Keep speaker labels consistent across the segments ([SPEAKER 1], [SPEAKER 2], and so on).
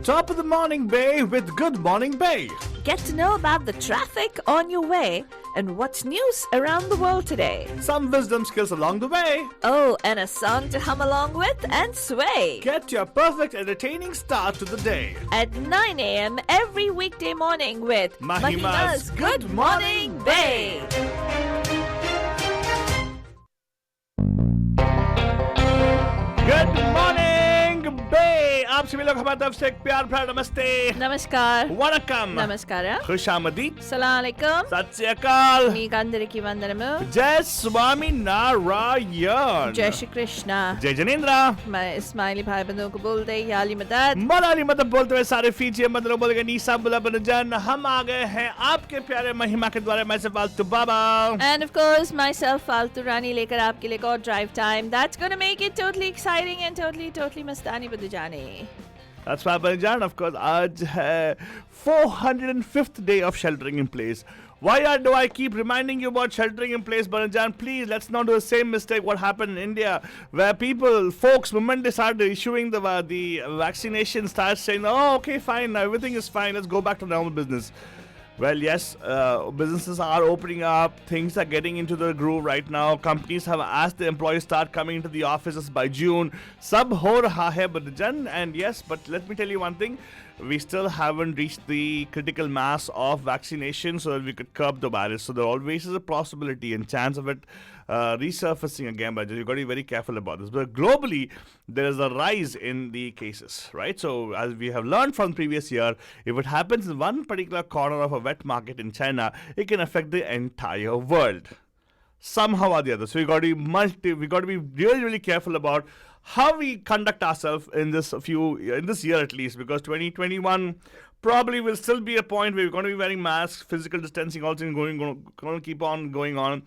[SPEAKER 1] top of the morning bay with Good Morning Bay.
[SPEAKER 2] Get to know about the traffic on your way and what's news around the world today.
[SPEAKER 1] Some wisdom skills along the way.
[SPEAKER 2] Oh, and a song to hum along with and sway.
[SPEAKER 1] Get your perfect entertaining start to the day.
[SPEAKER 2] At 9 a.m. every weekday morning with
[SPEAKER 1] Mahima's
[SPEAKER 2] Good Morning Bay.
[SPEAKER 1] Good morning, Bay. आप सभी लोग हमारी तरफ से एक प्यार भरा नमस्ते,
[SPEAKER 2] नमस्कार.
[SPEAKER 1] वणक्कम,
[SPEAKER 2] Namaskara.
[SPEAKER 1] खुशामदी,
[SPEAKER 2] Assalamu alaikum.
[SPEAKER 1] सत श्री अकाल,
[SPEAKER 2] మీ అందరికీ వందనము.
[SPEAKER 1] जय स्वामी नारायण,
[SPEAKER 2] जय श्री कृष्णा.
[SPEAKER 1] जय जनेन्द्र.
[SPEAKER 2] मैं इस्माइली भाई बंधुओं को बोलते हैं याली मदद.
[SPEAKER 1] मलाली मतलब बोलते हुए सारे फीजी मतलब बोलेंगे नीसा बुला बनजन. हम आ गए हैं आपके प्यारे महिमा के द्वारा. मैं से फालतू बाबा.
[SPEAKER 2] And of course, myself, Faltu Rani, लेकर आपके लिए एक और drive time. That's gonna make it totally exciting and totally मस्तानी बन जाने.
[SPEAKER 1] That's why Banjan, of course, आज है 405th day of sheltering in place. Why do I keep reminding you about sheltering in place, Banjan? Please, let's not do the same mistake what happened in India, where folks, moment they started issuing the vaccination, start saying, oh, okay, fine, everything is fine, let's go back to normal business. Well, yes, businesses are opening up. Things are getting into the groove right now. Companies have asked the employees start coming into the offices by June. Sab ho raha hai, and yes, but let me tell you one thing. We still haven't reached the critical mass of vaccination so that we could curb the virus. So there always is a possibility and chance of it resurfacing again. But you've got to be very careful about this. But globally, there is a rise in the cases, right? So as we have learned from previous year, if it happens in one particular corner of a wet market in China, it can affect the entire world somehow or the other. So we got to be really careful about how we conduct ourselves in this year at least, because 2021 probably will still be a point where we're going to be wearing masks, physical distancing also going to keep on going on.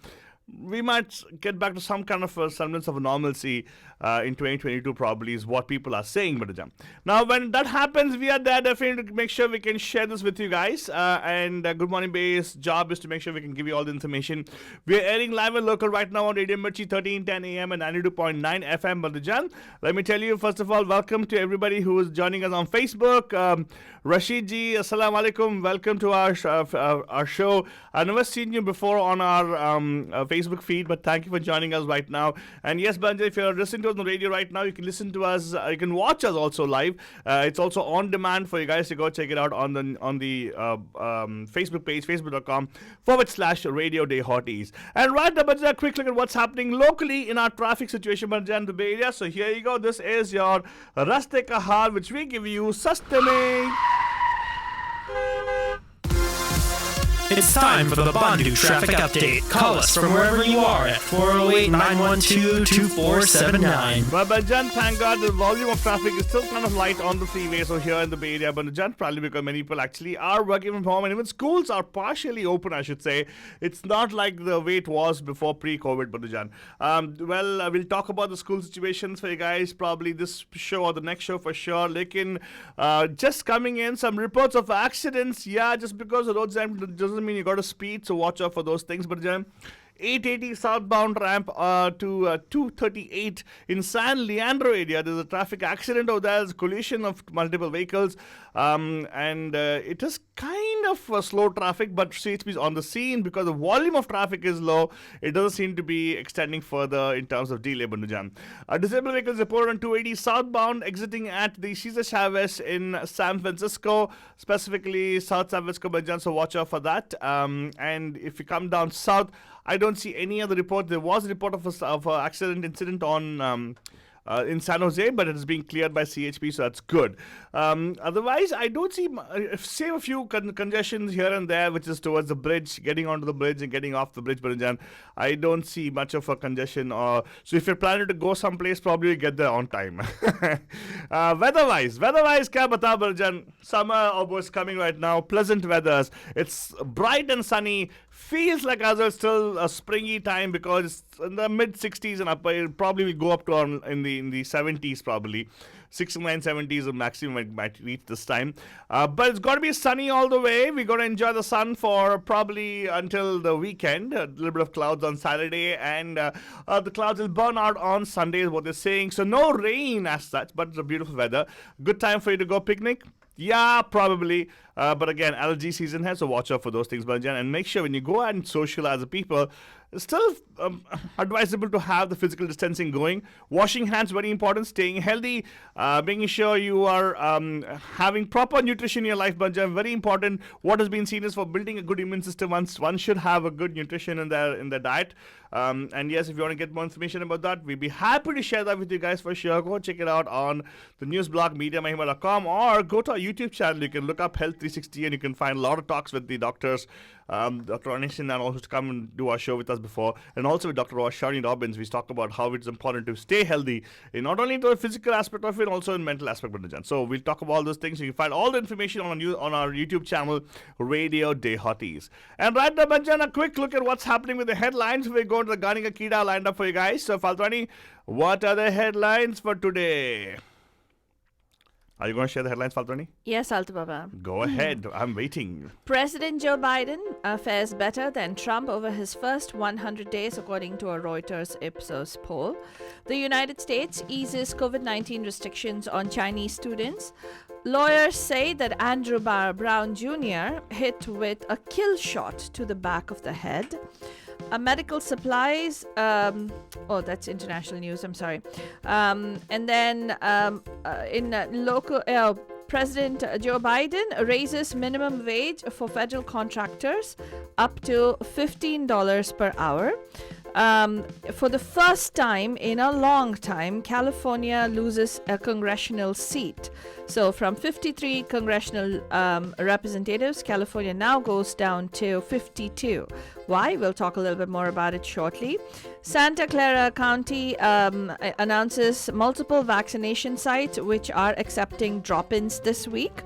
[SPEAKER 1] We might get back to some kind of a semblance of normalcy in 2022 probably is what people are saying. But now when that happens, we are there definitely to make sure we can share this with you guys. And Good Morning Bay's job is to make sure we can give you all the information. We are airing live and local right now on Radio Mirchi 1310 AM and 92.9 FM. But let me tell you, first of all, welcome to everybody who is joining us on Facebook. Rashid ji, assalamu alaikum. Welcome to our show. I've never seen you before on our Facebook feed, but thank you for joining us right now. And yes, Banjay, if you're listening to us on the radio right now, you can listen to us. You can watch us also live. It's also on demand for you guys to go check it out on the Facebook page, facebook.com/Radio Day Hotties. And right now, Banjay, a quick look at what's happening locally in our traffic situation, Banjay, in the Bay Area. So here you go. This is your Raste Ka Haal, which we give you Saste Mein.
[SPEAKER 3] It's time for the Bandu Traffic Update. Call us from wherever you are at 408-912-2479.
[SPEAKER 1] Well, Banjan, thank God the volume of traffic is still kind of light on the freeway. So here in the Bay Area, Banjan, probably because many people actually are working from home and even schools are partially open, I should say. It's not like the way it was before pre-COVID, Banjan. We'll talk about the school situations for you guys probably this show or the next show for sure. Just coming in, some reports of accidents. Yeah, just because the roads doesn't mean you got to speed, so watch out for those things. But 880 southbound ramp to 238 in San Leandro area. There's a traffic accident over there. There's a collision of multiple vehicles. And it is kind of slow traffic, but CHP is on the scene because the volume of traffic is low. It doesn't seem to be extending further in terms of delay. Disabled vehicles reported on 280 southbound exiting at the Cesar Chavez in San Francisco, specifically South San Francisco. So watch out for that. And if you come down south, I don't see any other report. There was a report of an accident incident on in San Jose, but it is being cleared by CHP, so that's good. Otherwise, I don't see, save a few congestions here and there, which is towards the bridge, getting onto the bridge and getting off the bridge. But I don't see much of a congestion. So if you're planning to go someplace, probably get there on time. Weather-wise, kya bata Barjan? Summer almost coming right now. Pleasant weathers. It's bright and sunny. Feels like as well still a springy time because it's in the mid 60s and up. It probably will go up to in the 70s probably. 69, 70s the maximum might reach this time. But it's got to be sunny all the way. We're going to enjoy the sun for probably until the weekend. A little bit of clouds on Saturday, and the clouds will burn out on Sunday is what they're saying. So no rain as such, but it's a beautiful weather. Good time for you to go picnic. Yeah, probably. But again, allergy season has, so watch out for those things, Banjan. And make sure when you go out and socialize with people, it's still advisable to have the physical distancing going. Washing hands, very important. Staying healthy, making sure you are having proper nutrition in your life, Banjan, very important. What has been seen is for building a good immune system, one should have a good nutrition in their diet. And yes, if you want to get more information about that, we'd be happy to share that with you guys for sure. Go check it out on the news blog mediamahima.com, or go to our YouTube channel. You can look up Health 360 and you can find a lot of talks with the doctors. Dr. Anishin and also to come and do our show with us before, and also with Dr. Shani Robbins. We talked about how it's important to stay healthy, in not only the physical aspect of it, also in mental aspect. So we'll talk about all those things. You can find all the information on our YouTube channel, Radio Day Hotties. And right now, Banjan, a quick look at what's happening with the headlines. We're going to the Ganika Kida lined up for you guys. So Faltrani, what are the headlines for today? Are you going to share the headlines, Faltrani?
[SPEAKER 2] Yes, Alta Baba.
[SPEAKER 1] Go ahead. I'm waiting.
[SPEAKER 2] President Joe Biden fares better than Trump over his first 100 days, according to a Reuters Ipsos poll. The United States eases COVID-19 restrictions on Chinese students. Lawyers say that Andrew Brown Jr. hit with a kill shot to the back of the head. Medical supplies, that's international news, I'm sorry. And then President Joe Biden raises minimum wage for federal contractors up to $15 per hour. For the first time in a long time, California loses a congressional seat. So from 53 congressional representatives, California now goes down to 52. Why? We'll talk a little bit more about it shortly. Santa Clara County announces multiple vaccination sites which are accepting drop-ins this week.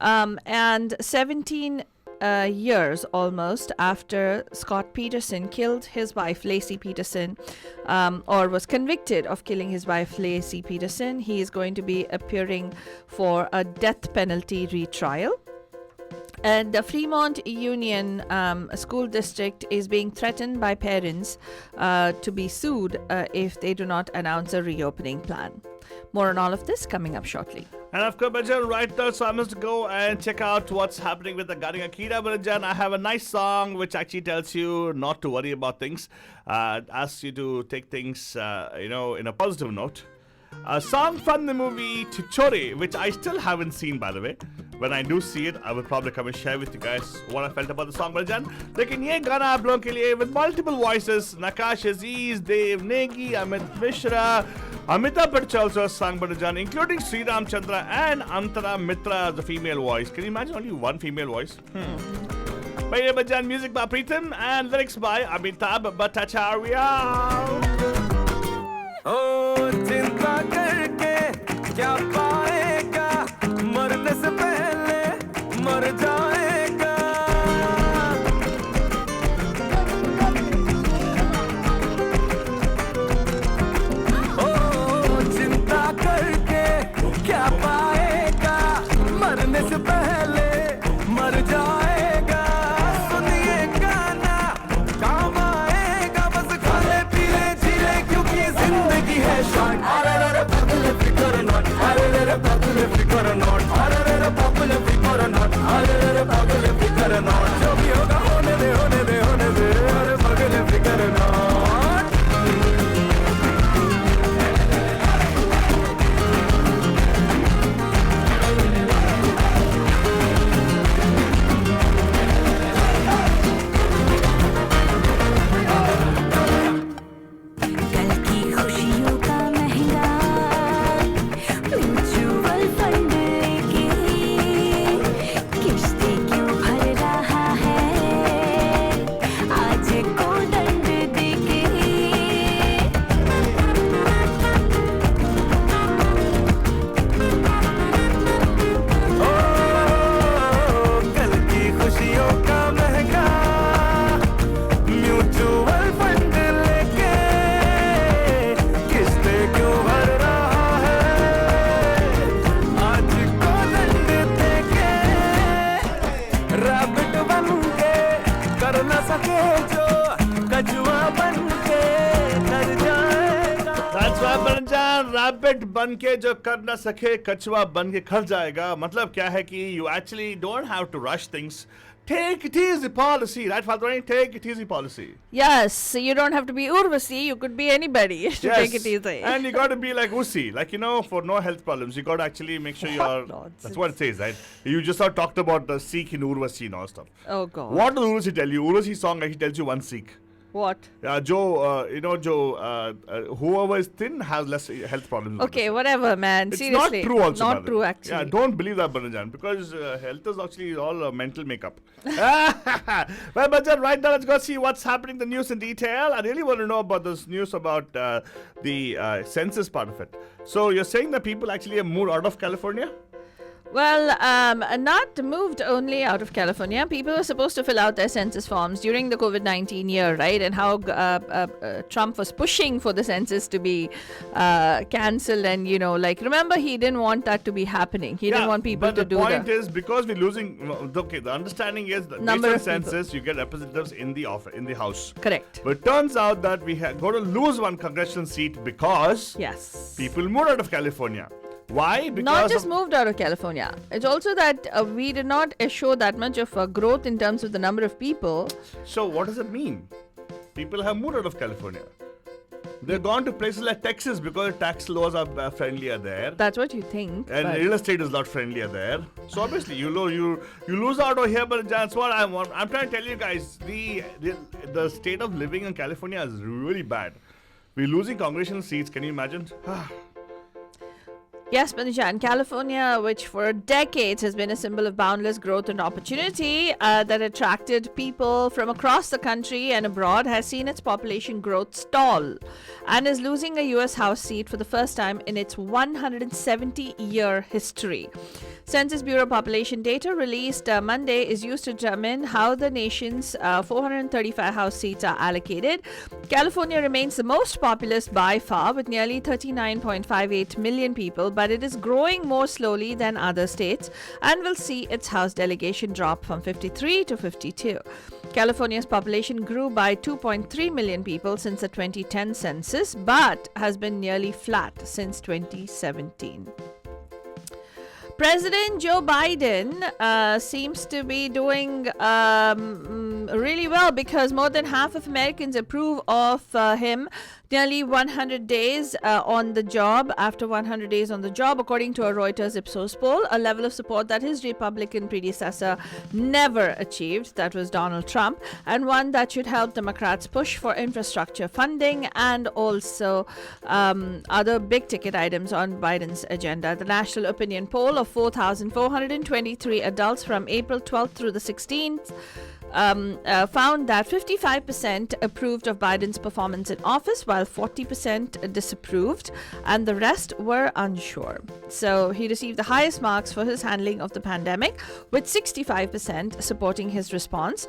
[SPEAKER 2] And 17 years almost after Scott Peterson killed his wife Lacey Peterson, or was convicted of killing his wife Lacey Peterson, he is going to be appearing for a death penalty retrial. And the Fremont Union School District is being threatened by parents to be sued if they do not announce a reopening plan. More on all of this coming up shortly.
[SPEAKER 1] And of course, Banjan, right now, so I must go and check out what's happening with the Garinga Kida. Banjan, I have a nice song which actually tells you not to worry about things, asks you to take things, in a positive note. A song from the movie Chichore, which I still haven't seen, by the way. When I do see it, I will probably come and share with you guys what I felt about the song. Banjan, लेकिन ये गाना आप लोगों के लिए with multiple voices, Nakash Aziz, Dev Negi, Amit Mishra, Amita Birch also sang Banjan, including Sri Ram Chandra and Antara Mitra, the female voice. Can you imagine only one female voice? By Banjan, music by Pritam and lyrics by Amitabh Bhattacharya.
[SPEAKER 4] ओ चिंता करके क्या पाएगा, मरने से पहले मर जाएगा। ओ चिंता करके क्या पाएगा, मरने से पहले मर जाएगा। सुनिए गाना काम आएगा, बस खाले पीले झीले क्योंकि जिंदगी है शॉर्ट। अरे रे पगले फिकर नॉट, अरे रे पगले फिकर नॉट, अरे रे पगले फिकर नॉट, अरे रे पगले फिकर नॉट। जो भी होगा होने दे, होने दे, होने दे, अरे पगले फिकर नॉट।
[SPEAKER 5] कल की खुशियों का महंगा म्यूचुअल फंड की किश्ते
[SPEAKER 1] rabbit बन के जो कर ना सके कछुआ बन के खड़ जाएगा. मतलब क्या है कि you actually don't have to rush things. Take it easy policy, right, Father? Take it easy policy.
[SPEAKER 2] Yes, you don't have to be Urvasi. You could be anybody to take it easy.
[SPEAKER 1] And you got to be like Usi, like, for no health problems. You got to actually make sure you are. That's what it says, right? You just talked about the Sikh in Urvasi and all stuff.
[SPEAKER 2] Oh God.
[SPEAKER 1] What does Urvasi tell you? Urvasi song, he tells you one Sikh.
[SPEAKER 2] What?
[SPEAKER 1] Whoever is thin has less health problems.
[SPEAKER 2] Okay, whatever, man.
[SPEAKER 1] It's
[SPEAKER 2] Seriously.
[SPEAKER 1] not true also.
[SPEAKER 2] Not
[SPEAKER 1] brother.
[SPEAKER 2] true, actually.
[SPEAKER 1] Yeah, don't believe that, Banajan, because health is actually all mental makeup. Well, Banajan, right now let's go see what's happening in the news in detail. I really want to know about this news about the census part of it. So you're saying that people actually have moved out of California?
[SPEAKER 2] Well, not moved only out of California. People were supposed to fill out their census forms during the COVID-19 year, right? And how Trump was pushing for the census to be cancelled. And, remember, he didn't want that to be happening. He didn't want people to do that.
[SPEAKER 1] But the point is, because we're losing... Okay, the understanding is that based on census, you get representatives in the House.
[SPEAKER 2] Correct.
[SPEAKER 1] But it turns out that we are going to lose one congressional seat because people moved out of California. Why? Because
[SPEAKER 2] not just moved out of California. It's also that we did not show that much of growth in terms of the number of people.
[SPEAKER 1] So what does it mean? People have moved out of California. They've gone to places like Texas because tax laws are friendlier there.
[SPEAKER 2] That's what you think.
[SPEAKER 1] And real estate is not friendlier there. So obviously you lose out over here, but that's what I'm trying to tell you guys. The state of living in California is really bad. We're losing congressional seats. Can you imagine?
[SPEAKER 2] Yes, Manijan, California, which for decades has been a symbol of boundless growth and opportunity that attracted people from across the country and abroad, has seen its population growth stall and is losing a U.S. House seat for the first time in its 170-year history. Census Bureau population data released Monday is used to determine how the nation's 435 House seats are allocated. California remains the most populous by far, with nearly 39.58 million people, but it is growing more slowly than other states and will see its House delegation drop from 53 to 52. California's population grew by 2.3 million people since the 2010 census, but has been nearly flat since 2017. President Joe Biden seems to be doing really well, because more than half of Americans approve of him nearly 100 days on the job, after 100 days on the job, according to a Reuters Ipsos poll, a level of support that his Republican predecessor never achieved, that was Donald Trump, and one that should help Democrats push for infrastructure funding and also other big ticket items on Biden's agenda. The national opinion poll of 4,423 adults from April 12th through the 16th found that 55% approved of Biden's performance in office, while 40% disapproved, and the rest were unsure. So he received the highest marks for his handling of the pandemic, with 65% supporting his response.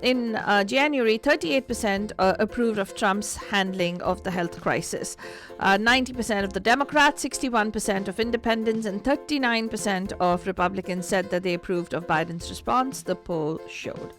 [SPEAKER 2] In January, 38% approved of Trump's handling of the health crisis. 90% of the Democrats, 61% of independents, and 39% of Republicans said that they approved of Biden's response, the poll showed.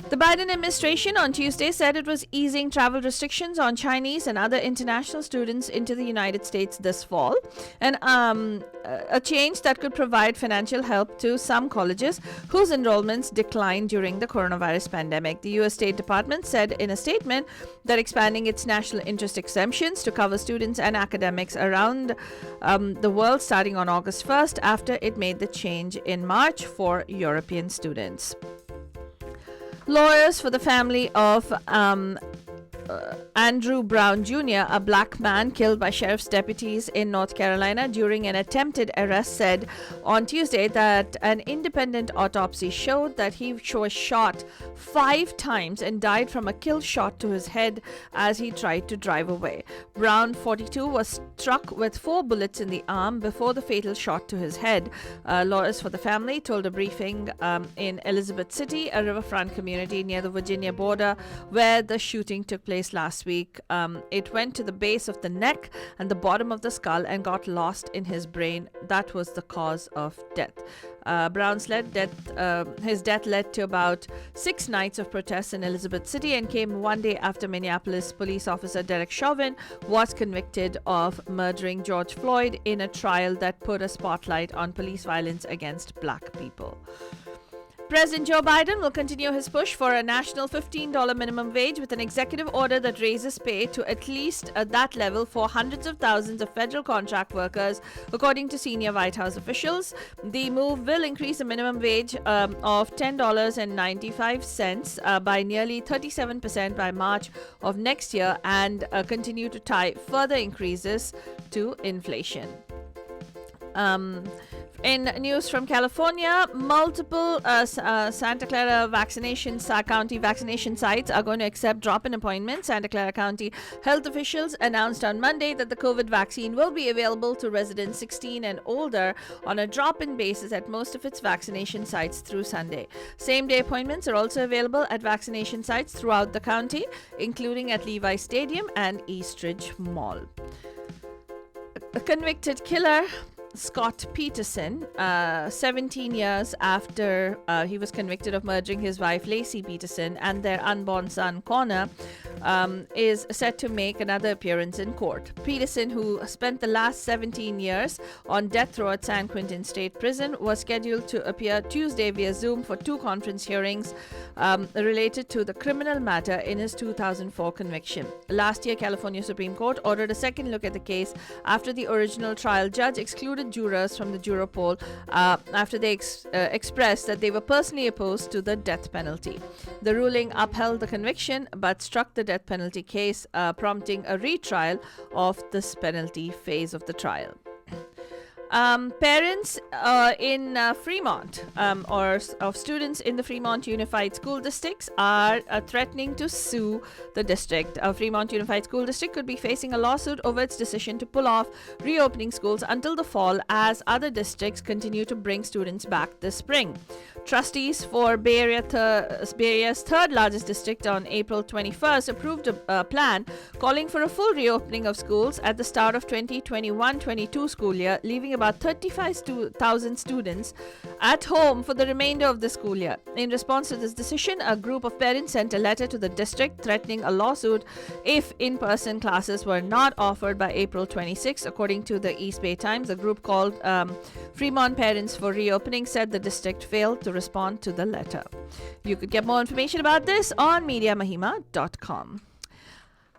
[SPEAKER 2] The Biden administration on Tuesday said it was easing travel restrictions on Chinese and other international students into the United States this fall, and a change that could provide financial help to some colleges whose enrollments declined during the coronavirus pandemic. The U.S. State Department said in a statement that expanding its national interest exemptions to cover students and academics around the world starting on August 1st, after it made the change in March for European students. Lawyers for the family of Andrew Brown Jr., a black man killed by sheriff's deputies in North Carolina during an attempted arrest, said on Tuesday that an independent autopsy showed that he was shot 5 times and died from a kill shot to his head as he tried to drive away. Brown, 42, was struck with 4 bullets in the arm before the fatal shot to his head. Lawyers for the family told a briefing in Elizabeth City, a riverfront community near the Virginia border, where the shooting took place place last week. It went to the base of the neck and the bottom of the skull and got lost in his brain. That was the cause of death. His death led to about 6 nights of protests in Elizabeth City and came one day after Minneapolis police officer Derek Chauvin was convicted of murdering George Floyd in a trial that put a spotlight on police violence against black people. President Joe Biden will continue his push for a national $15 minimum wage with an executive order that raises pay to at least that level for hundreds of thousands of federal contract workers, according to senior White House officials. The move will increase the minimum wage of $10.95 by nearly 37% by March of next year and continue to tie further increases to inflation. In news from California, multiple Santa Clara County vaccination sites are going to accept drop-in appointments. Santa Clara County health officials announced on Monday that the COVID vaccine will be available to residents 16 and older on a drop-in basis at most of its vaccination sites through Sunday. Same-day appointments are also available at vaccination sites throughout the county, including at Levi Stadium and Eastridge Mall. A convicted killer, Scott Peterson, 17 years after he was convicted of murdering his wife Lacey Peterson and their unborn son Connor, is set to make another appearance in court. Peterson, who spent the last 17 years on death row at San Quentin State Prison, was scheduled to appear Tuesday via Zoom for 2 conference hearings related to the criminal matter in his 2004 conviction. Last year, California Supreme Court ordered a second look at the case after the original trial judge excluded jurors from the juror poll after they expressed that they were personally opposed to the death penalty. The ruling upheld the conviction but struck the death penalty case, prompting a retrial of this penalty phase of the trial. Parents in Fremont or of students in the Fremont Unified School Districts are threatening to sue the district. Fremont Unified School District could be facing a lawsuit over its decision to pull off reopening schools until the fall as other districts continue to bring students back this spring. Trustees for Bay Area's third largest district on April 21st approved a plan calling for a full reopening of schools at the start of 2021-22 school year, leaving about 35,000 students at home for the remainder of the school year. In response to this decision, a group of parents sent a letter to the district threatening a lawsuit if in-person classes were not offered by April 26. According to the East Bay Times, the group called Fremont Parents for Reopening said the district failed to respond to the letter. You could get more information about this on mediamahima.com.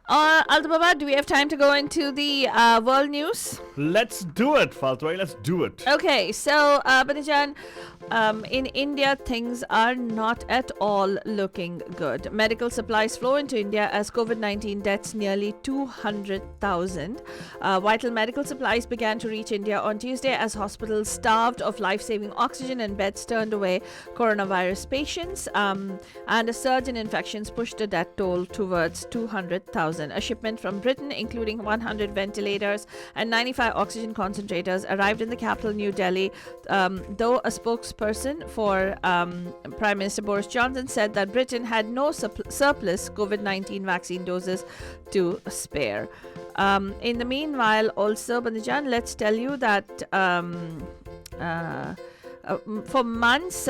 [SPEAKER 2] Aldababa, do we have time to go into the world news?
[SPEAKER 1] Let's do it, Faltwai. Let's do it.
[SPEAKER 2] Okay, so Banijan, in India, things are not at all looking good. Medical supplies flow into India as COVID-19 deaths nearly 200,000. Vital medical supplies began to reach India on Tuesday as hospitals starved of life-saving oxygen and beds turned away coronavirus patients, and a surge in infections pushed the death toll towards 200,000. A shipment from Britain, including 100 ventilators and 95 oxygen concentrators, arrived in the capital, New Delhi, though a spokesperson for Prime Minister Boris Johnson said that Britain had no surplus COVID-19 vaccine doses to spare. In the meanwhile, also, Bandijan, let's tell you that for months,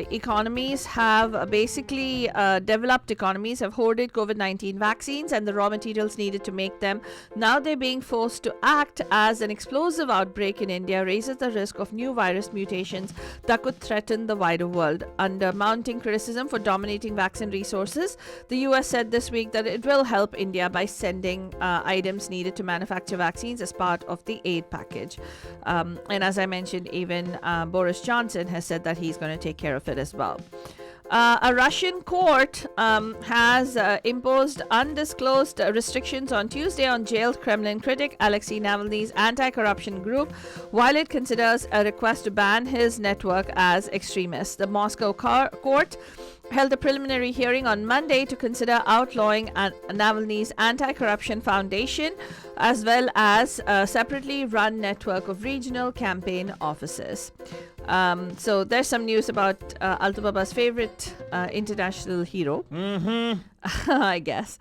[SPEAKER 2] economies have basically developed economies have hoarded COVID-19 vaccines and the raw materials needed to make them. Now they're being forced to act as an explosive outbreak in India raises the risk of new virus mutations that could threaten the wider world. Under mounting criticism for dominating vaccine resources, the US said this week that it will help India by sending items needed to manufacture vaccines as part of the aid package. And as I mentioned, even Boris Johnson has said that he's going to take care of it as well. A Russian court has imposed undisclosed restrictions on Tuesday on jailed Kremlin critic Alexei Navalny's anti-corruption group, while it considers a request to ban his network as extremist. The Moscow court held a preliminary hearing on Monday to consider outlawing Navalny's anti-corruption foundation as well as a separately run network of regional campaign offices. So there's some news about Altababa's favorite international hero. I guess.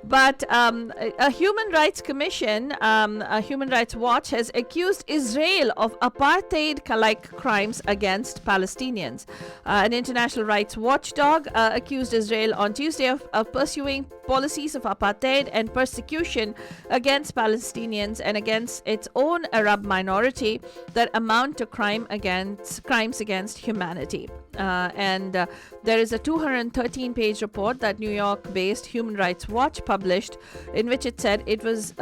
[SPEAKER 2] But a Human Rights Commission, a Human Rights Watch, has accused Israel of apartheid-like crimes against Palestinians. An international rights watchdog accused Israel on Tuesday of pursuing policies of apartheid and persecution against Palestinians and against its own Arab minority that amount to crimes against humanity. And there is a 213-page report that New York-based Human Rights Watch published, in which it said it was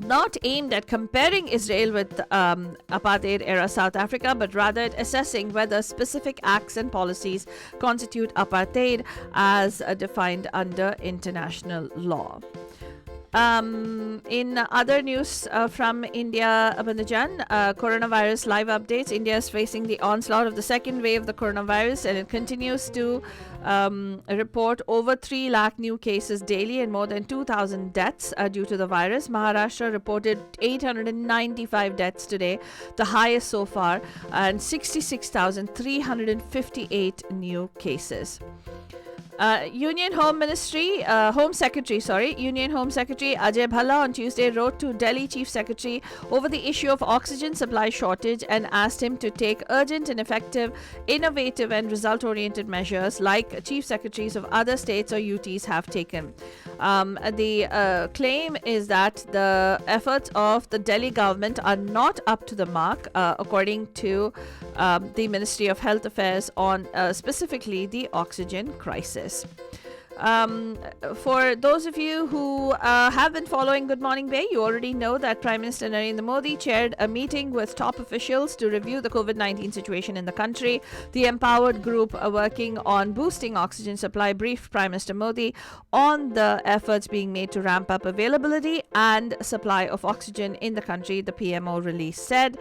[SPEAKER 2] not aimed at comparing Israel with apartheid-era South Africa, but rather at assessing whether specific acts and policies constitute apartheid as defined under international law. In other news from India, Abanajan, coronavirus live updates. India is facing the onslaught of the second wave of the coronavirus, and it continues to report over 3 lakh new cases daily and more than 2,000 deaths due to the virus. Maharashtra reported 895 deaths today, the highest so far, and 66,358 new cases. Union Home Secretary Ajay Bhalla on Tuesday wrote to Delhi Chief Secretary over the issue of oxygen supply shortage and asked him to take urgent and effective, innovative and result-oriented measures like Chief Secretaries of other states or UTs have taken. The claim is that the efforts of the Delhi government are not up to the mark, according to the Ministry of Health Affairs on specifically the oxygen crisis. For those of you who have been following Good Morning Bay, you already know that Prime Minister Narendra Modi chaired a meeting with top officials to review the COVID-19 situation in the country. The Empowered Group working on boosting oxygen supply briefed Prime Minister Modi on the efforts being made to ramp up availability and supply of oxygen in the country, the PMO release said.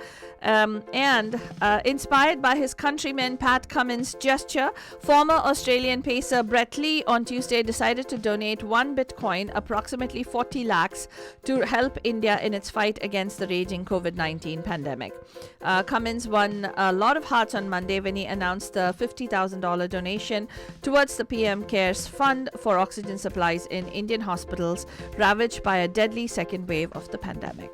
[SPEAKER 2] Inspired by his countryman Pat Cummins' gesture, former Australian pacer Brett Lee on Tuesday decided to donate 1 Bitcoin, approximately 40 lakhs, to help India in its fight against the raging COVID-19 pandemic. Cummins won a lot of hearts on Monday when he announced the $50,000 donation towards the PM Cares Fund for oxygen supplies in Indian hospitals ravaged by a deadly second wave of the pandemic.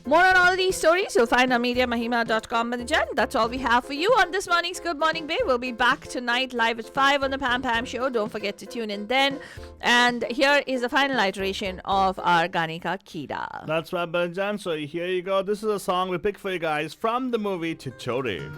[SPEAKER 2] More on all of these stories you'll find on MediaMahima.com. That's all we have for you on this morning's Good Morning Bay. We'll be back tonight live at 5 on the Pam Pam Show. Don't forget to tune in then. And here is the final iteration of our Ganika Kida.
[SPEAKER 1] That's right, Banjan. So here you go. This is a song we picked for you guys from the movie Chichore.